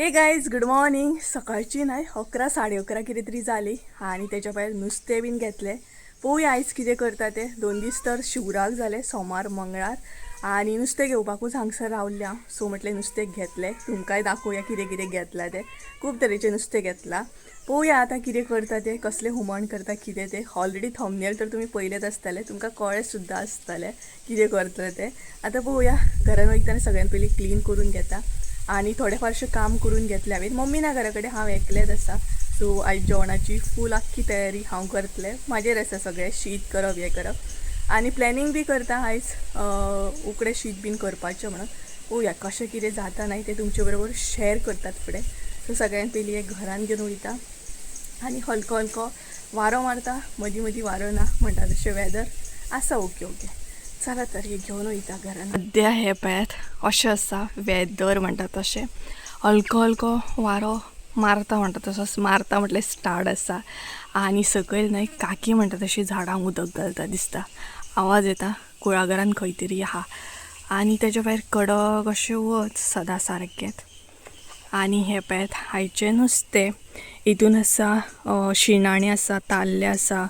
हे guys good morning. सकाळची नाही 11 11:30 कितें तरी जाली आणि त्याच्या भायर नुस्तें बीन घेतलें. पळोवया आयज कितें करता तें. 2 दीस तर शिवराक जाले, सोमार मंगळार, आणि नुस्तें घेवपाकूच हांगसर रावल्लें हांव. सो म्हटलें नुस्तें घेतलें, तुमकांय दाखोवया कितें कितें घेतलां तें. खूब तरेचें नुस्तें घेतलां. पळोवया आतां कितें करता तें, कसलें हुमण करता कितें तें. ऑलरेडी थंबनेल तर तुमी पळयलेच आसतलें, तुमकां कळ्ळें सुद्दां आसतलें कितें करतलें तें. आतां पळोवया. घरान वयतना सगळ्यान पयलीं क्लीन करून घेता आणि थोडेफारशें काम करून घेतलें हांवें. मम्मी ना घरा कडेन, हांव एकलेंच आसा. सो आयज जेवणाची फूल आख्खी तयारी हांव करतलें. म्हाजेर आसा सगळें, शीत करप हें करप आनी प्लॅनिंग बी करता आयज उकडें शीत बीन करपाचें म्हणून. पळोवया कशें कितें जाता नाही तें तुमचे बरोबर शेअर करतात फुडें. सो सगळ्यान पयलीं एक घरान घेवन वयता आनी हलको हलको वारो मारता. मदीं मदीं वारो ना म्हणटा तशें वेदर आसा. ओके ओके, चला तर हे घेवन वयता घरान. सद्या हे पळयात अशें आसा वेदर म्हणटा तशें. हलको हलको वारो मारता म्हणटा तसोच मारता म्हटल्यार स्टार्ट आसा. आनी सकयल न्हय काकी म्हणटा तशी झाडांक उदक घालता दिसता. आवाज येता, कुळागरान खंय तरी आहा. आनी तेच्या भायर कडक अशें वच सदां सारकेंच. आनी हे पळयात आयचें नुस्तें. हितून आसा शिणाणे आसा, ताल्ले आसा,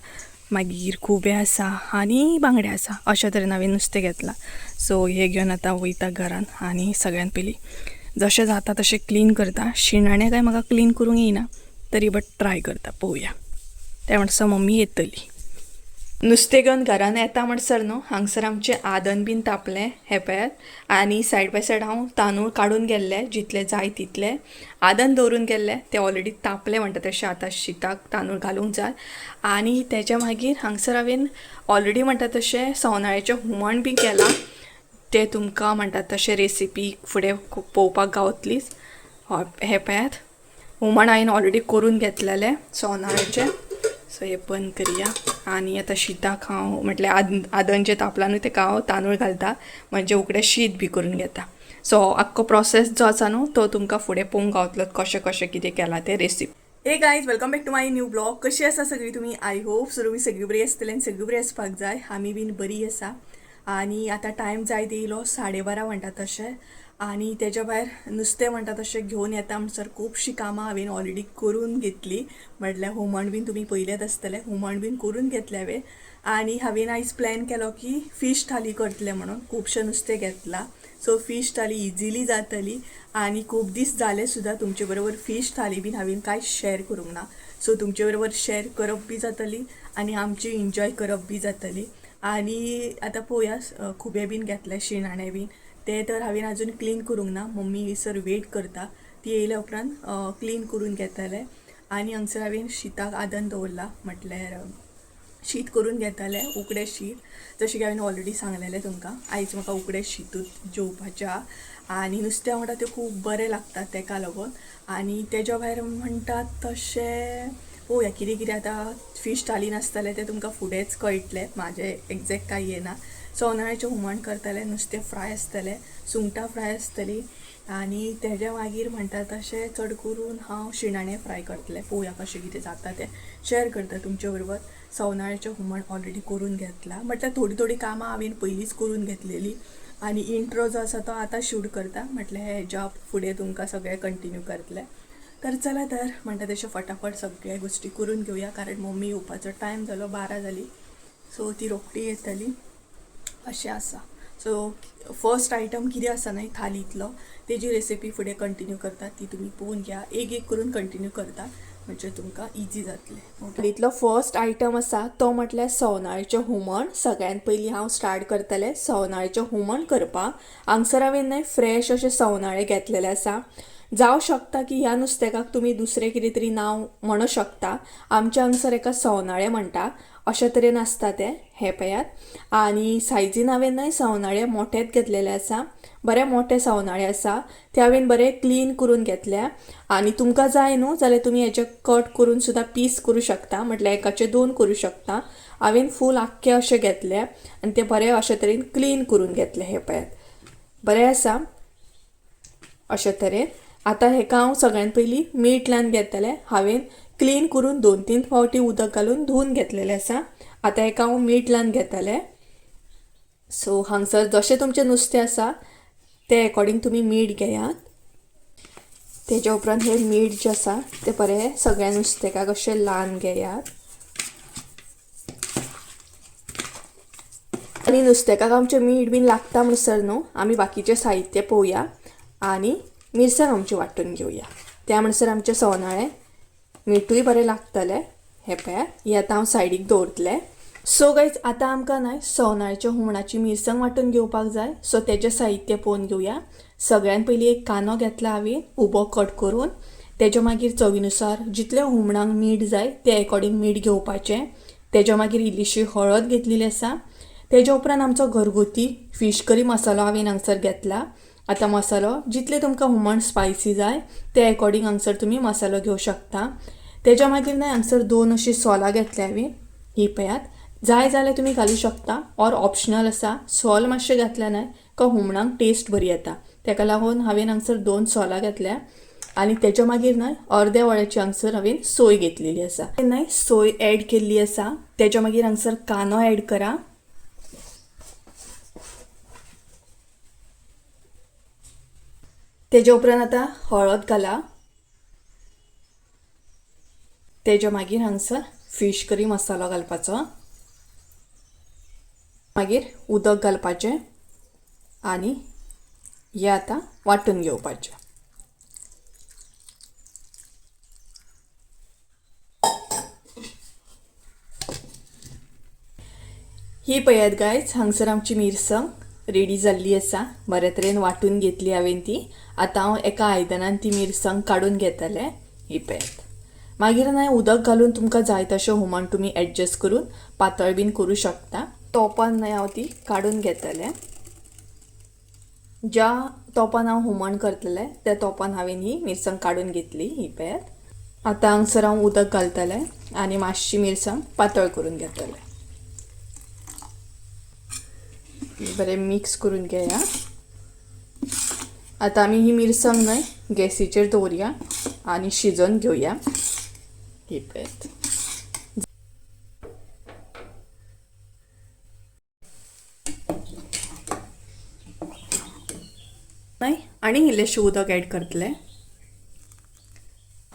मागीर खुबे आसा आनी बांगडे आसा. अशें तरेन हांवें नुस्तें घेतलां. सो हे घेवन आतां वयता घरान आनी सगळ्यान पयलीं जशें जाता तशें क्लीन करता. शिणाणे काय म्हाका क्लीन करूंक येना, तरी बट ट्राय करता. पळोवया. ते म्हणसर मम्मी येतली. नुस्तें घेवन घरान येता म्हणसर न्हू हांगसर आमचें आदन बीन तापलें हे पळयात. आनी सायड बाय सायड हांव तांदूळ काडून गेल्ले, जितले जाय तितले आदन दवरून गेल्ले. ते ऑलरेडी तापले म्हणटा तशें. आतां शिताक तांदूळ घालूंक जाय. आनी तेच्या मागीर हांगसर हांवें ऑलरेडी म्हणटा तशें सवनाळ्याचें हुमण बी केलां. ते तुमकां म्हणटा तशें रेसिपी फुडें पळोवपाक गावतलीच. हे पळयात हुमण हांवें ऑलरेडी करून घेतलेलें सवनाळ्याचें. सो हे बंद करया. आनी आतां शिताक हांव म्हटल्यार आदन जें तापलां न्हू तेका हांव तांदूळ घालता, म्हणजे उकडें शीत बी करून घेता. सो आख्खो प्रोसेस जो आसा न्हू तो तुमकां फुडें पळोवंक गावतलो कशें कशें कितें केलां तें recipe. Hey guys welcome back to my new blog. कशी आसा सगळीं तुमी? आय होप सो तुमी सगळीं बरी आसतली आनी सगळीं बरी आसपाक जाय. आमी बीन बरी आसा. आनी आतां टायम जायत येयलो 12:30 म्हणटा तशें. आनी तेच्या भायर नुस्तें म्हणटा तशें घेवन येता म्हणसर खुबशीं कामां हांवें ऑलरेडी करून घेतली. म्हटल्यार हुमण बीन तुमी पयलेच आसतलें, हुमण बीन करून घेतलें हांवें. आनी हांवें आयज प्लॅन केलो की फीश थाली करतलें म्हणून. खुबशें नुस्तें घेतलां, सो फीश थाली इजिली जातली. आनी खूब दीस जाले सुद्दां तुमचे बरोबर फीश थाली बीन हांवें कांयच शेअर करूंक ना. सो तुमचे बरोबर शेअर करप बी जातली आनी आमची एन्जॉय करप बी जातली. आनी आतां पळोवया खुबे बीन घेतले, शिणाणे बीन ते तर हांवें आजून क्लीन करूंक ना. मम्मी हयसर वेट करता, ती येयल्या उपरांत क्लीन करून घेतलें. आनी हांगसर हांवें शिताक आदन दवरला, म्हटल्यार शीत करून घेतलें, उकडें शीत. जशें की हांवें ऑलरेडी सांगलेलें तुमकां, आयज म्हाका उकडें शीतूच जेवपाचें आहा. आनी नुस्तें म्हणटा तें खूब बरें लागता तेका लागून. आनी तेच्या भायर म्हणटात तशें पळोवया कितें कितें आतां फीश थालीन आसतलें तें तुमकां फुडेंच कळटलें. म्हाजें एग्जॅक्ट कांय येना. सवनाळ्याचें हुमण करतलें, नुस्तें फ्राय आसतलें, सुंगटां फ्राय आसतलीं. आनी तेज्या मागीर म्हणटा तशें चड करून हांव शिणाणे फ्राय करतलें. पळोवया कशें कितें जाता तें शेअर करता तुमचे बरोबर. सवनाळ्याचें हुमण ऑलरेडी करून घेतलां, म्हटल्यार थोडीं थोडीं कामां हांवें पयलींच करून घेतलेलीं. आनी इंट्रो जो आसा तो आतां शूट करता, म्हटल्यार हेज्या फुडें तुमकां सगळें कंटिन्यू करतलें. तर चला तर म्हणटा तशें फटाफट सगळे गोश्टी करून घेवया, कारण मम्मी येवपाचो टायम जालो, 12 जाली. सो ती रोखडी येतली अशें आसा. सो फर्स्ट आयटम कितें आसा न्हय थालींतलो, तेजी रेसिपी फुडें कंटिन्यू करता, ती तुमी पळोवन घ्या. एक एक करून कंटिन्यू करता म्हणजे तुमकां इजी जातलें. थालींतलो फर्स्ट आयटम आसा तो म्हटल्यार सवनाळेचें हुमण. सगळ्यान पयलीं हांव स्टार्ट करतलें सवनाळेचें हुमण करपाक. हांगसर हांवें न्हय फ्रेश अशे सवनाळे घेतलेले आसा. जावं शकता की ह्या नुस्तेकाक तुमी दुसरें कितें तरी नांव म्हणूं शकता. आमच्या हांगसर एका सवनाळे म्हणटा, अशे तरेन आसता ते. हे पळयात. आनी सायजीन हांवें न्हय सवनाळे मोठेच घेतलेले आसा, बरे मोठे सवनाळे आसा. ते हांवें बरे क्लीन करून घेतल्या. आनी तुमकां जाय न्हू जाल्यार तुमी हेचे कट करून सुद्दां पीस करूं शकता, म्हटल्यार एकाचे 2 करूं शकता. हांवें फूल आख्खे अशे घेतले आनी ते बरे अशे तरेन क्लीन करून घेतले. हे पळयात बरें आसा अशे तरेन. आतां हेका हांव सगळ्यान पयलीं मीठ लावन घेतलें. हांवें क्लीन करून 2-3 फावटी उदक घालून धुवन घेतलेलें आसा. आतां हेका हांव मीठ लावन घेतलें. सो हांगसर जशें तुमचें नुस्तें आसा ते अकॉर्डिंग तुमी मीठ घेयात. तेच्या उपरांत हे मीठ जे आसा ते बरें सगळ्या नुस्तेकाक अशें लावन घेयात. आणि नुस्तेकाक आमचें मीठ बीन लागता म्हणसर न्हू आमी बाकीचें साहित्य पळोवया आनी मिरसांग आमची वांटून घेवया. त्या म्हणसर आमचें सवनाळें मीठूय बरें लागतलें. हे पळयात, ही आतां हांव सायडीक दवरतलें. सो गायज आतां आमकां न्हय सवनाळ्याच्या हुमणाची मिरसांग वांटून घेवपाक जाय. सो तेजें साहित्य पळोवन घेवया. सगळ्यान पयलीं एक कांदो घेतला हांवें उबो कट करून. तेच्या मागीर चवीनुसार जितलें हुमणाक मीठ जाय ते अकॉर्डिंग मीठ घेवपाचें. तेच्या मागीर इल्लीशी हळद घेतलेली आसा. तेच्या उपरांत आमचो घरगुती फीश करी मसालो हांवें हांगसर घेतला. आतां मसालो जितले तुमकां हुमण स्पायसी जाय ते अकॉर्डिंग हांगसर तुमी मसालो घेवं शकता. तेच्या मागीर न्हय हांगसर 2 अशीं सोलां घेतल्या हांवें. ही पळयात, जाय जाल्यार तुमी घालूं शकता ऑर ऑप्शनल आसा. सोल मातशें घातल्या न्हय का हुमणाक टेस्ट बरी येता. तेका लागून हांवें हांगसर 2 सोलां घेतल्या. आनी तेच्या मागीर न्हय अर्द्या वळ्याची हांगसर हांवें सोय घेतलेली आसा. न्हय सोय एड केल्ली आसा. तेच्या मागीर हांगसर कांदो एड करा. तेच्या उपरांत आतां हळद घाला. तेच्या मागीर हांगसर फीश करी मसालो घालपाचो. मागीर उदक घालपाचें आनी हें आतां वांटून घेवपाचें. ही पळयात गायज, हांगसर आमची मिरसांग रेडी जाल्ली आसा. बऱ्या तरेन वांटून घेतली हांवें ती. आतां हांव एका आयदनान ती मिरसांग काडून घेतलें. ही पळयात. मागीर न्हय उदक घालून तुमकां जाय तशें हुमण तुमी एडजस्ट करून पातळ बीन करूं शकता. तोपान न्हय हांव ती काडून घेतलें. ज्या तोपान हांव हुमण करतलें त्या तोपान हांवें ही मिरसांग काडून घेतली. ही पळयात. आतां हांगसर हांव उदक घालतलें आनी मातशी मिरसांग पातळ करून घेतलें. बरें मिक्स करून घेया. आतां आमी ही मिरसांग न्हय गॅसीचेर दवरया आनी शिजोवन घेवया. ही पळयात. न्हय आनी इल्लेशें उदक एड करतलें.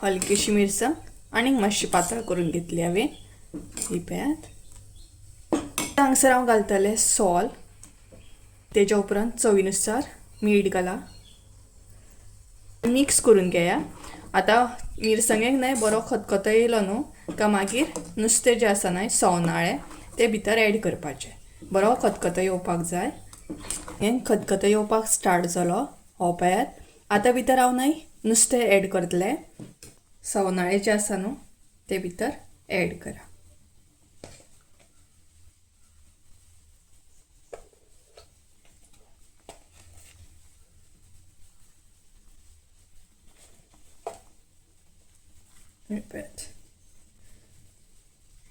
हलकीशी मिरसांग आनीक मातशी पातळ करून घेतली हांवें. ही पळयात. हांगसर हांव घालतलें सोल. तेच्या उपरांत चवीनुसार मीठ घाला. मिक्स करून घेया. आतां मिरसांगेक न्हय बरो खतखतो येयलो न्हू का मागीर नुस्तें जें आसा न्हय सवनाळें ते भितर एड करपाचें. बरो खतखतो येवपाक जाय. हें खतखतो येवपाक स्टार्ट जालो. हो पळयात. आतां भितर हांव न्हय नुस्तें एड करतलें. सवनाळें जें आसा न्हू ते भितर एड करा.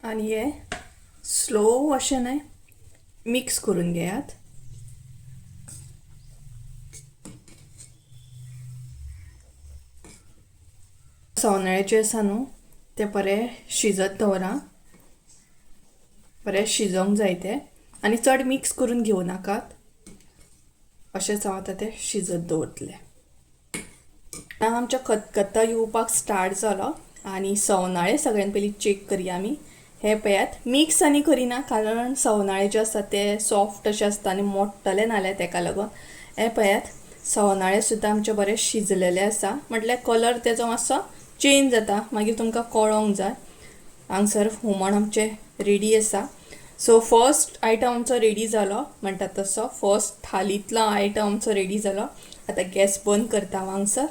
आनी हे स्लो अशें न्हय मिक्स करून घेयात. सवनाळेचें आसा न्हू तें बरें शिजत दवरा. बरें शिजोंक जाय तें आनी चड मिक्स करून घेवं नाकात. अशेंच हांव आतां तें शिजत दवरतलें. आतां आमच्या खतखतो येवपाक स्टार्ट जालो आनी सवनाळें सगळ्यान पयलीं चेक करया आमी. हे पळयात मिक्स आनी करिना कारण सवनाळें जें आसा तें सॉफ्ट अशें आसता आनी मोडटलें नाल्यार तेका लागून. हे पळयात सवनाळें सुद्दां आमचें बरें शिजलेलें आसा. म्हटल्यार कलर तेजो मातसो चेंज जाता मागीर तुमकां कळोंक जाय. हांगसर हुमण आमचें रेडी आसा. सो फर्स्ट आयटम आमचो रेडी जालो म्हणटात तसो. फर्स्ट थालींतलो आयटम आमचो रेडी जालो. आतां गॅस बंद करता हांव हांगसर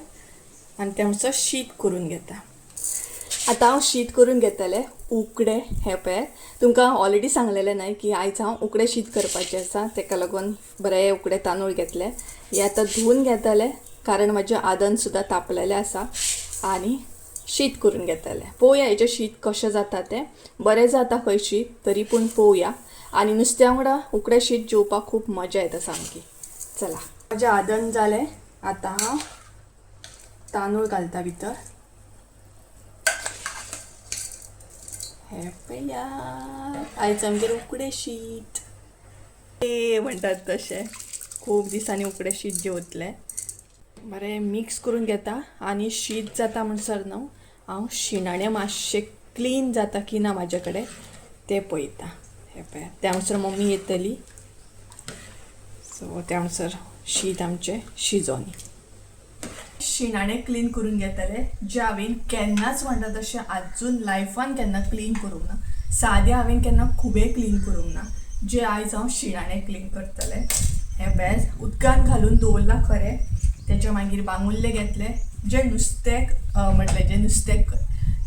आनी तें मातसो शीत करून घेता. आतां हांव शीत करून घेतलें उकडें. हे पळयात तुमकां ऑलरेडी सांगलेलें न्हय की आयज हांव उकडें शीत करपाचें आसा. तेका लागून बरें उकडें तांदूळ घेतले. हे आतां धुवन घेतलें कारण म्हाजें आदन सुद्दां तापलेलें आसा आनी शीत करून घेतलें. पळोवया हेचें शीत कशें जाता तें. बरें जाता खंय शीत तरी पूण पळोवया. आनी नुस्त्या वांगडा उकडें शीत जेवपाक खूब मजा येता सामकी. चला म्हजें आदन जालें. आतां हांव तांदूळ घालता भितर. हे पळयात आयज आमगेर उकडें शीत. ते म्हणटात तशें खूब दिसांनी उकडें शीत जेवतलें. बरें मिक्स करून घेता आनी शीत जाता म्हणसर न्हू हांव शिणाणे मातशे क्लीन जाता की ना म्हाजे कडेन ते पळयता. हे पळय त्या म्हणसर मम्मी येतली सो त्या म्हणसर शीत आमचें शिजोनी. शिणाणे क्लीन करून घेतले जे हांवें केन्नाच म्हणटा तशें आजून लायफान केन्ना क्लीन करूंक ना. सादें हांवें केन्ना खुबे क्लीन करूंक ना. जे आयज हांव शिणाणे क्लीन करतले. हे पळय उदकान घालून दवरला खरें. तेचे मागीर बांगुल्ले घेतले जे नुस्तेक म्हटलें जे नुस्तेक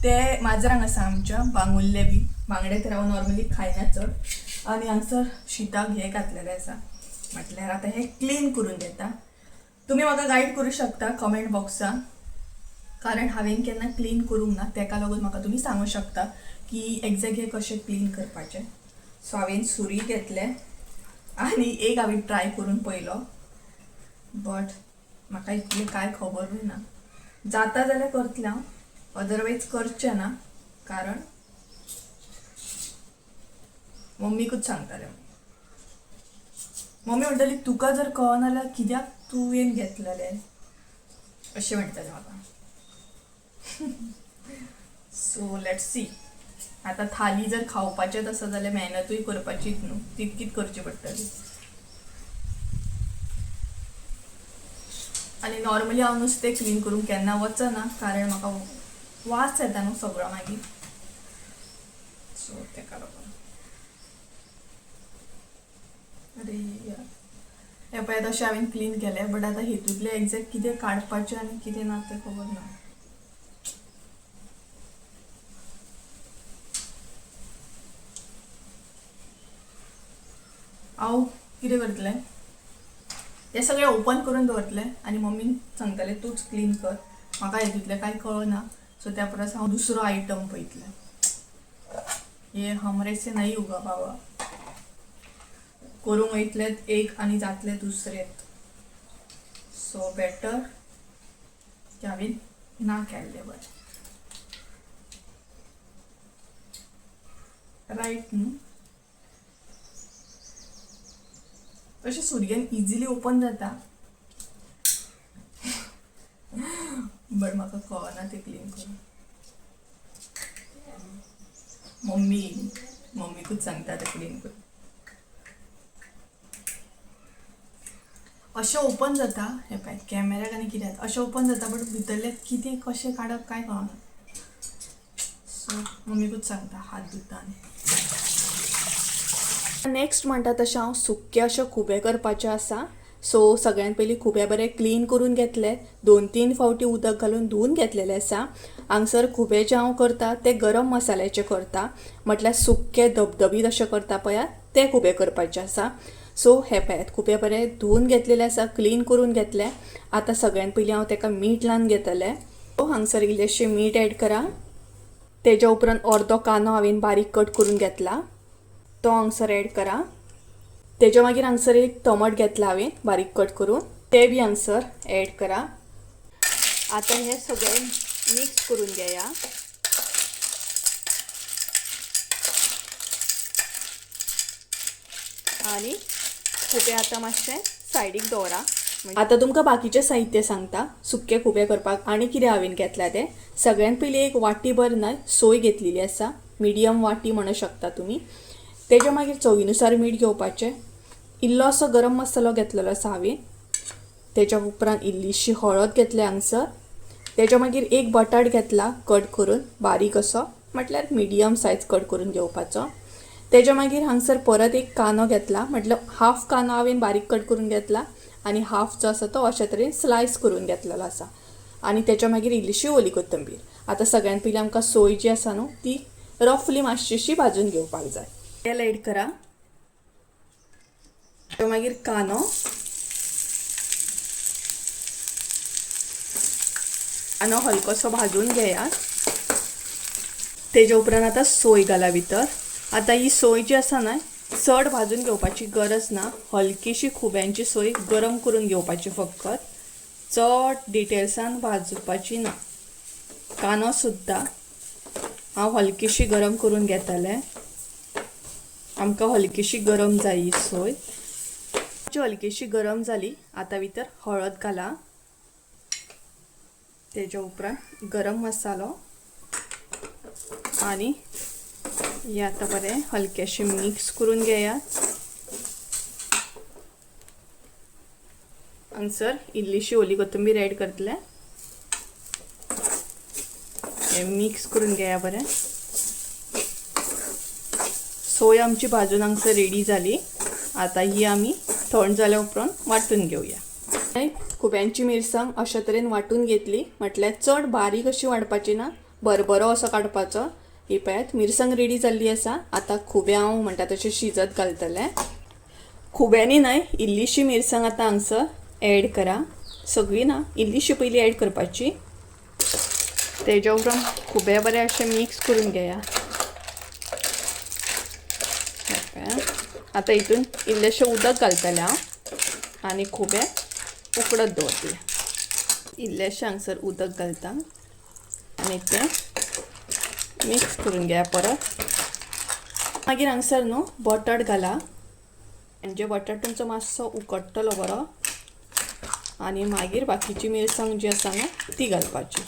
ते माजरांक आसा आमच्या बांगुल्ले बी. बांगडे तर हांव नॉर्मली खायना चड. आनी हांगसर शीताक हे घातलेलें आसा म्हटल्यार आतां हे क्लीन करून घेता. तुम्ही म्हाका गायड करूं शकता कमेंट बॉक्सान कारण हांवें केन्ना क्लीन करूंक ना तेका लागून म्हाका तुमी सांगूं शकता की एग्जॅक्ट हे कशें क्लीन करपाचें. सो हांवें सुरी घेतले आनी एक हांवें ट्राय करून पळयलो बट म्हाका इतलें कांय खबरूय ना. जाता जाल्यार करतलें हांव अदरवायज करचें ना कारण मम्मीकूच सांगतालें. मम्मी म्हणटाली तुका जर कळना जाल्यार कित्याक तुवें घेतलेलें अशें म्हणटालें म्हाका. So let's see. आतां थाली जर खावपाचेंच आसा जाल्यार मेहनतूय करपाचीच न्हू तितकीच करची पडटली. आनी नॉर्मली हांव नुस्तें क्लीन करूंक केन्ना वचना कारण म्हाका वास येता न्हू सगळो मागीर. सो तेका लागून अरे हे पळय तशें हांवें क्लीन केलें बट आतां हेतूंतलें एग्जॅक्ट कितें काडपाचें आनी कितें ना तें खबर ना. हांव कितें करतलें ते सगळें ओपन करून दवरतलें आनी मम्मीन सांगतलें तूंच क्लीन कर म्हाका हेतूंतलें कांय कळना. सो त्या परस हांव दुसरो आयटम पळयतलें. हे हमरे से नहीं होगा बाबा. करूंक वयतलें एक आनी जातलें दुसरेंच. सो बेटर की हांवें ना केल्लें बरें. रायट न्हू. अशें सुरयेन इजिली ओपन जाता बट म्हाका कळना तें क्लीन करून. मम्मीकूच सांगता तें क्लीन करून. अशें ओपन जाता हे पळय कॅमेराक आनी कित्याक अशें ओपन जाता बट भितरलें कितें कशें काडप कांय कळना. सो मम्मीकूच सांगता हात धुता आनी. नेक्स्ट म्हणटा तशें हांव सुक्के अशें खुबे करपाचें आसा. सो सगळ्यान पयलीं खुबे बरें क्लीन करून घेतले. 2-3 फावटी उदक घालून धुवन घेतलेलें आसा. हांगसर खुबे जे हांव करता ते गरम मसाल्याचे करता म्हटल्यार सुक्के धबधबीत अशें करता पळयात ते खुबे करपाचे आसा. सो हे पळयात खुबे बरें धुवन घेतलेलें आसा क्लीन करून घेतलें. आतां सगळ्यान पयलीं हांव तेका मीठ लावन घेतलें. सो हांगसर इल्लेशें मीठ एड करा. तेज्या उपरांत अर्दो कांदो हांवें बारीक कट करून घेतला तो हांगसर एड करा. तेज्या मागीर हांगसर एक टमाट घेतला हांवें बारीक कट करून ते बी हांगसर एड करा. आतां हें सगळें मिक्स करून घेया. आनी खुबे आतां मातशें सायडीक दवरा. आतां तुमकां बाकीचें साहित्य सांगता सुक्के खुबे करपाक आनी कितें हांवें घेतल्या तें. सगळ्यान पयलीं एक वाटी भर न्हय सोय घेतलेली आसा. मिडियम वाटी म्हणूं शकता तुमी. तेज्या मागीर चवीनुसार मीठ घेवपाचें. इल्लोसो गरम मसालो घेतलेलो आसा हांवें. तेज्या उपरांत इल्लीशी हळद घेतली हांगसर. तेज्या मागीर एक बटाट घेतला कट करून बारीक असो म्हटल्यार मिडियम सायज कट करून घेवपाचो. तेज्या मागीर हांगसर परत एक कांदो घेतला म्हटल्यार हाफ कांदो हांवें बारीक कट करून घेतला आनी हाफ जो आसा तो अशे तरेन स्लायस करून घेतलेलो आसा. आनी तेज्या मागीर इल्लीशी ओली कोथंबीर. आतां सगळ्यान पयलीं आमकां सोय जी आसा न्हू ती रफली मातशीशी भाजून घेवपाक जाय. तेल एड करा. मागीर कांदो हलकोसो भाजून घेयात. तेज्या उपरांत आतां सोय घाला भितर. आतां ही सोय जी आसा न्हय चड भाजून घेवपाची गरज ना. हलकीशी खुब्यांची सोय गरम करून घेवपाची फकत. चड डिटेल्सान भाजपाची ना. कांदो सुद्दां हांव हलकीशी गरम करून घेतलें. आमकां हलकीशी गरम जाय ही सोय. हलकीशी गरम जाली. आतां भितर हळद घाला. तेच्या उपरांत गरम मसालो आणि हे आता बरें हलकेशें मिक्स करून घेयात. हांगसर इल्लीशी ओली कोथिंबीर ऍड करतले. हे मिक्स करून घेया बरें. सोय आमची भाजून हांगसर रेडी जाली. आता ही आमी थंड जाल्या उपरांत वांटून घेवया. खुब्यांची मिरसांग अशा तरेन वांटून घेतली. म्हटल्यार चड बारीक अशी वांटपाची ना, बरबरो असो काडपाचो. ही पळयात मिरसांग रेडी जाल्ली आसा. आता खुबे हांव म्हणटा तशें शिजत घालतलें. खुब्यांनी न्हय इल्लीशी मिरसांग आता हांगसर ऍड करा. सगळी ना, इल्लीशी पयली ऍड करपाची. तेच्या उपरांत खुबे बरें अशें मिक्स करून घेया. आता हितून इल्लेशें उदक घालतलें हांव आनी खुबे उकडत दवरतलें. इल्लेशें हांगसर उदक घालता आनी तें मिक्स करून घेया परत. मागीर हांगसर न्हू बटाट घाला. म्हणजे बटाट तुमचो मातसो उकडटलो बरो आनी मागीर बाकीची मिरसांग जी आसा न्हू ती घालपाची.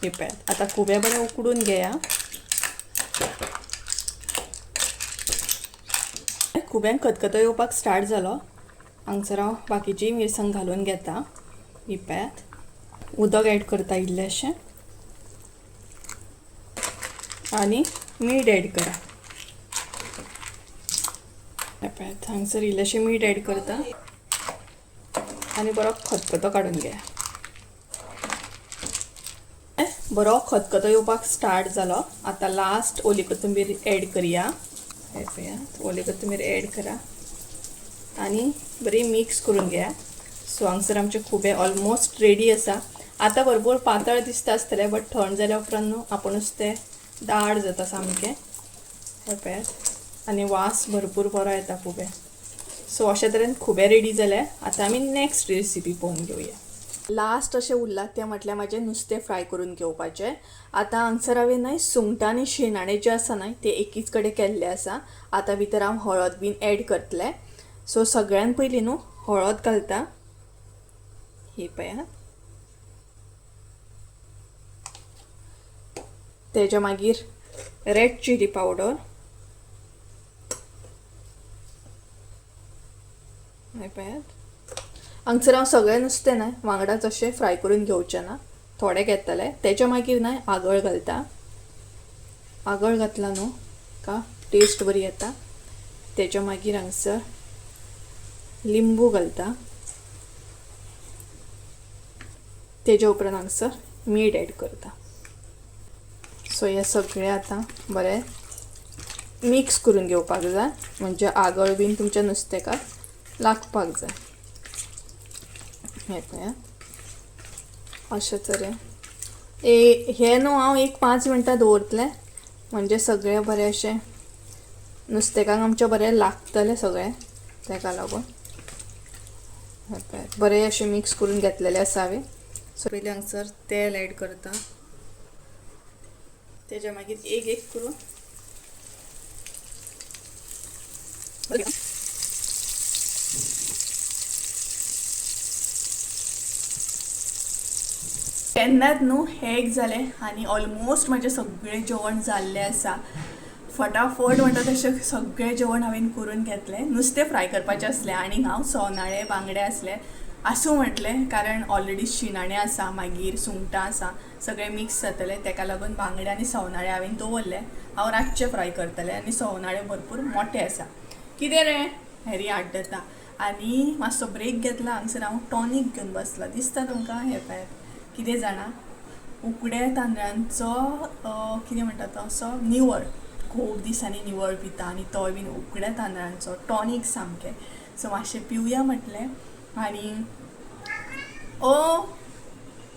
हे पळयात आता खुबे बरें उकडून घेया. खुब्यांक खतखतो येवपाक स्टार्ट जालो. हांगसर हांव बाकीची मिरसांग घालून घेता. ही पळयात उदक ऍड करता इल्लेशें आनी मीठ ऍड करा. हे पळयात हांगसर इल्लेशें मीठ ऍड करता आनी बरो खतखतो काडून घेया. बरो खतखतो येवपाक स्टार्ट जालो. आता लास्ट ओली कोथिंबीर ऍड करया. हे पळयात ओली कोथिंबीर ऍड करा आनी बरी मिक्स करून घेया. सो हांगसर आमचे खुबे ऑलमोस्ट रेडी आसा. आता भरपूर पातळ दिसता आसतलें बट थंड जाल्या उपरांत न्हू आपुणूच तें दाट जाता सामकें. हे पळयात आनी वास भरपूर बरो येता खुबे. सो अशे तरेन खुबे रेडी जाले. आता आमी नेक्स्ट रेसिपी पळोवन घेवया. लास्ट अशें उरलां तें म्हटल्यार म्हाजें नुस्तें फ्राय करून घेवपाचें. आतां हांगसर हांवें न्हय सुंगटां आनी शिणाणे जे आसा न्हय ते एकीच कडेन केल्ले आसा. आतां भितर हांव हळद बीन ऍड करतलें. सो सगळ्यान पयलीं न्हू हळद घालता. ही पळयात. तेच्या मागीर रेड चिली पावडर. हे पळयात हांगसर हांव सगळें नुस्तें न्हय वांगडाच अशें फ्राय करून घेवचें ना, थोडें घेतलें. तेच्या मागीर न्हय आगळ घालता. आगळ घातला न्हू का टेस्ट बरी येता. तेच्या मागीर हांगसर लिंबू घालता. तेच्या उपरांत हांगसर मीठ ऍड करता. सो हे सगळें आतां बरें मिक्स करून घेवपाक जाय. म्हणजे आगळ बीन तुमच्या नुस्तेकाक लागपाक जाय. हे पळयात अशें तरेन हे न्हू हांव एक 5 मिनटां दवरतलें. म्हणजे सगळें बरें अशें नुस्तेकाक आमचें बरें लागतलें सगळें. तेका लागून हे पळयात बरें अशें मिक्स करून घेतलेलें आसा हांवें. सो पयलीं हांगसर तेल ऍड करता. तेच्या मागीर एक एक करून केन्नाच न्हू हेक जालें आनी ऑलमोस्ट म्हजें सगळें जेवण जाल्लें आसा. फटाफट म्हणटा तशें सगळें जेवण हांवें करून घेतलें. नुस्तें फ्राय करपाचें आसलें आनी हांव सोनाळे बांगडे आसले आसूं म्हटलें कारण ऑलरेडी शिणाणे आसा मागीर सुंगटां आसा सगळें मिक्स जातलें. तेका लागून बांगडे आनी सवनाळे हांवें दवरले. हांव रातचे फ्राय करतलें आनी सवनाळे भरपूर मोठे आसा. कितें रे हेरी आड्डता आनी मातसो ब्रेक घेतला. हांगसर हांव टॉनीक घेवन बसला. दिसता तुमकां हे पळयात कितें जाणा उकड्या तांदळांचो कितें म्हणटा तो असो निवळ. खूब दिसांनी निवळ पिता आनी तोय बीन उकड्या तांदळांचो टॉनीक सामकें. सो मातशें पिवया म्हटलें आनी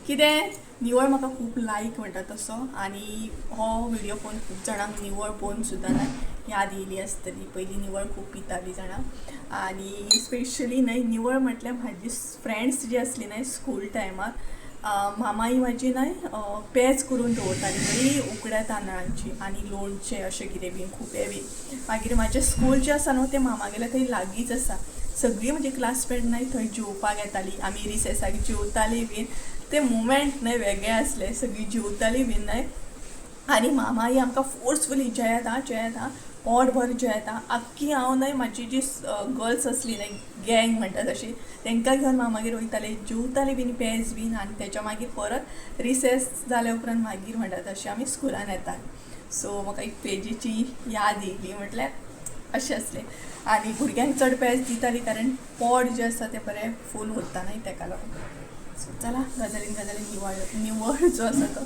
कितें निवळ म्हाका खूब लायक म्हणटा तसो. आनी हो व्हिडियो पळोवन खूब जाणांक निवळ पळोवन सुद्दां न्हय याद येयली आसतली. पयलीं निवळ खूब पितालीं जाणां आनी स्पेशली न्हय निवळ म्हटल्यार म्हाजी फ्रेंड्स जी आसली न्हय स्कूल टायमार मामाई म्हाजी न्हय पेज करून दवरताली बरी उकड्या तांदळांची आनी लोणचें अशें कितें बीन खुबे बीन. मागीर म्हाजें स्कूल जें आसा न्हू तें मामागेलें थंय लागींच आसा. सगळी म्हणजे क्लासमेट नाही थंय जेवपाक येताली, आमी रिसेसाक जेवताली बीन. ते मुमेंट नाही वेगळे असले, सगळी जेवताली बीन नाही. आणि मामाई आमकां फोर्सफुली जयात पोटभर जयात. आख्खी हांव न्हय म्हाजी जी गर्ल्स असली न्हय गँग म्हणटा तशी, तांकां घेवन मामागेर वयताले, जेवताली बीन पेज बीन. आनी तेच्या मागीर परत रिसेस जाल्या उपरांत मागीर म्हणटा तशें आमी स्कुलान येताली. सो म्हाका एक पेजीची याद येयली, म्हटल्यार अशें असलें. आनी भुरग्यांक चड पेज दिताली कारण पोट जें आसा तें बरें फूल उरता न्हय, ताका लागून. सो चला गजालीन निवळ जो आसा तो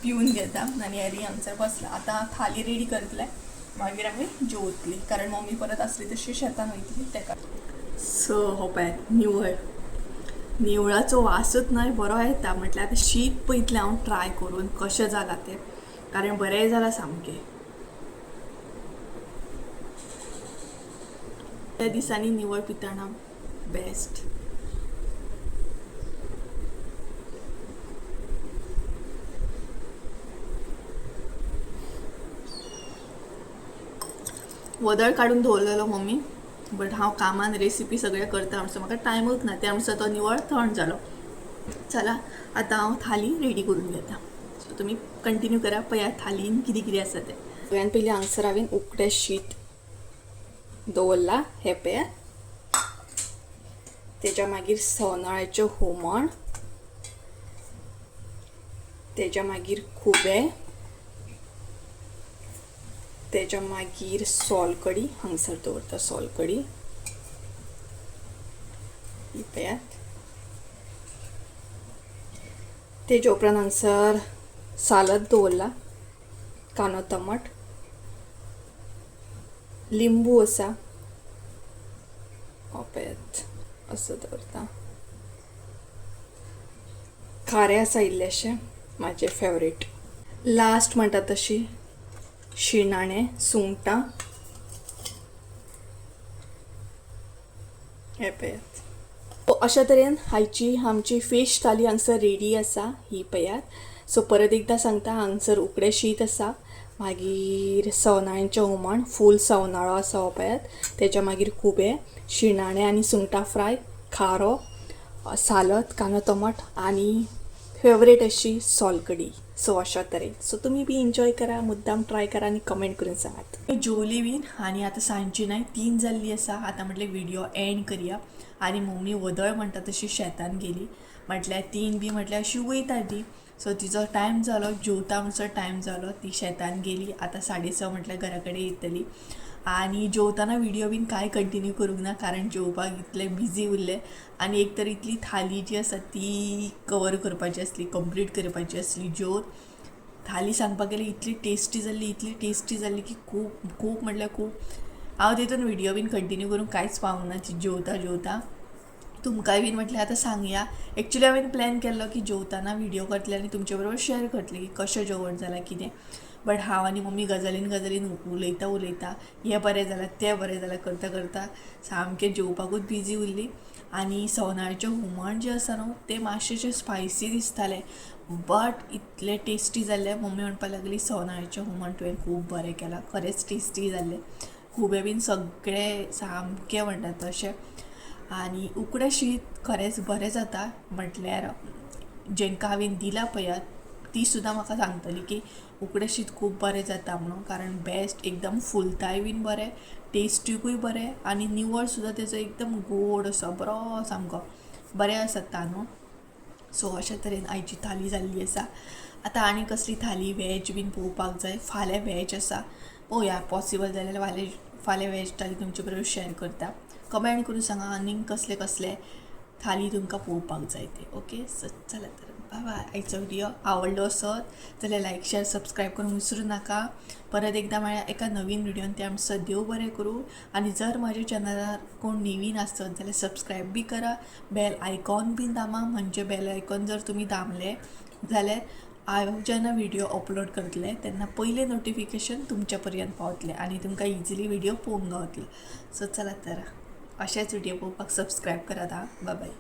पिवन घेता. आनी एरी हांगसर बसला. आतां थाली रेडी करतले, मागीर आमी जेवतली कारण मम्मी परत असली तशी शेतान वयतली ताका. सो हो पळय निवळाचो वासूच न्हय बरो येता. म्हटल्यार आतां शीत पयतलें हांव ट्राय करून कशें जालां तें, कारण बरें जालां सामकें. त्या दिसांनी निवळ पितना बेस्ट. वदळ काढून दवरलेलो मम्मी, बट हांव कामान रेसिपी सगळें करता म्हणसर म्हाका टायमूच ना, त्या म्हणसर तो निवळ थंड जालो. चला आतां हांव थाली रेडी करून घेता. सो तुमी कंटिन्यू करा, पळया थालीन कितें कितें आसा तें. सगळ्यान पयलीं हांगसर हांवें उकडें शीत दवरला, हें पळया. तेच्या मागीर सवनाळ्याचें हुमण, तेच्या मागीर खुबें, तेच्या मागीर सोलकडी हांगसर दवरता, सोलकडी ही पळयात. तेच्या उपरांत हांगसर सालद दवरला, कांदो टमाट, लिंबू आसा, पळयात असं दवरता. खारें आसा इल्लेशें, म्हाजें फेवरेट. लास्ट म्हणटा तशी शिणाणें, सुंगटां, हे पळयात. अशा तरेन आयची आमची फिश थाली हांगसर रेडी आसा, ही पळयात. सो परत एकदां सांगता, हांगसर उकडें शीत आसा, मागीर सवनाळ्यांचें हुमण, फूल सवनाळो आसा हो पळयात. तेच्या मागीर खुबें, शिणाणें आनी सुंगटां फ्राय, खारो, सालद, कांदो टमाट आनी फेवरेट अशी सोलकडी. सो अशा तरेन. सो तुमी बी एन्जॉय करा, मुद्दाम ट्राय करा आनी कमेंट करून सांगात. जेवली बीन आनी आतां सांजची न्हय 3 जाल्ली आसा. आतां म्हटलें व्हिडिओ एंड करया. आनी मम्मी वदळ म्हणटा तशी शेतान गेली, म्हटल्यार 3 बी म्हटल्यार अशी वयता ती. सो तिचो टायम जालो, जेवता म्हणसर टायम जालो, ती शेतान गेली. आतां 6:30 म्हटल्यार घरा कडेन येतली. आनी जेवताना व्हिडिओ बीन कांय कंटिन्यू करूंक ना कारण जेवपाक इतलें बिजी उरलें. आनी एक तर इतली थाली जी आसा ती कवर करपाची आसली, कंप्लीट करपाची आसली. जेवण थाली सांगपाक गेल्यार इतली टेस्टी जाल्ली की खूब म्हटल्यार खूब. हांव तितून व्हिडिओ बीन कंटिन्यू करून कांयच पावूंक ना. ती जेवता तुमकांय बीन म्हटल्यार आतां सांगया. एक्चुली हांवें प्लॅन केल्लो की जेवताना व्हिडिओ करतले आनी तुमचे बरोबर शेअर करतले की कशें जेवण जालां कितें. बट हांव आनी मम्मी गजालीन उलयता हें बरें जालां तें बरें जालां करता सामकें जेवपाकूच बिजी उरली. आनी सवनाळ्याचें हुमण जें आसा न्हू तें मातशें स्पायसी दिसतालें, बट इतलें टेस्टी जाल्लें. मम्मी म्हणपाक लागली सवनाळ्याचें हुमण तुवें खूब बरें केलां, खरेंच टेस्टी जाल्लें. खुबें बीन सगळें सामकें म्हणटा तशें. आनी उकडें शीत खरेंच बरें जाता, म्हटल्यार जेंकां हांवें दिलां पळयात ती सुद्दां म्हाका सांगतली की उकडें शीत खूब बरें जाता म्हणून. कारण बेस्ट एकदम फुलताय बीन बरें, टेस्टीकूय बरें आनी निवळ सुद्दां तेजो एकदम गोड असो बरो सामको बरें आसा तांदूळ. सो अशा तरेन आयची थाली जाल्ली आसा. आतां आनी कसली थाली वॅज बीन पळोवपाक जाय. फाल्यां वॅज आसा, पळोवया पॉसिबल जाल्यार फाल्यां वॅज थाली तुमचे बरोबर शेअर करता. कमेंट करून सांगा आनीक कसले थाली तुमकां पळोवपाक जाय ते. ओके, सो चला तर बाय बाय. आयचो व्हिडिओ आवडलो आसत जाल्यार लायक शेअर सबस्क्रायब करूंक विसरू नाका. परत एकदा मेळ्या एका नवीन व्हिडिओन. ते आमचं देव बरें करूं. आनी जर म्हाज्या चॅनलार कोण नवीन आसत जाल्यार सबस्क्रायब बी करा, बेल आयकॉन बी दामा. म्हणजे बेल आयकॉन जर तुमी दामले जाल्यार हांव जेन्ना व्हिडिओ अपलोड करतले तेन्ना पयलें नोटिफिकेशन तुमच्या पर्यंत पावतलें आनी तुमकां इजिली व्हिडिओ पळोवंक गावतलो. सो चला तर अशेंच व्हिडिओ पळोवपाक सबस्क्रायब करात. Bye bye.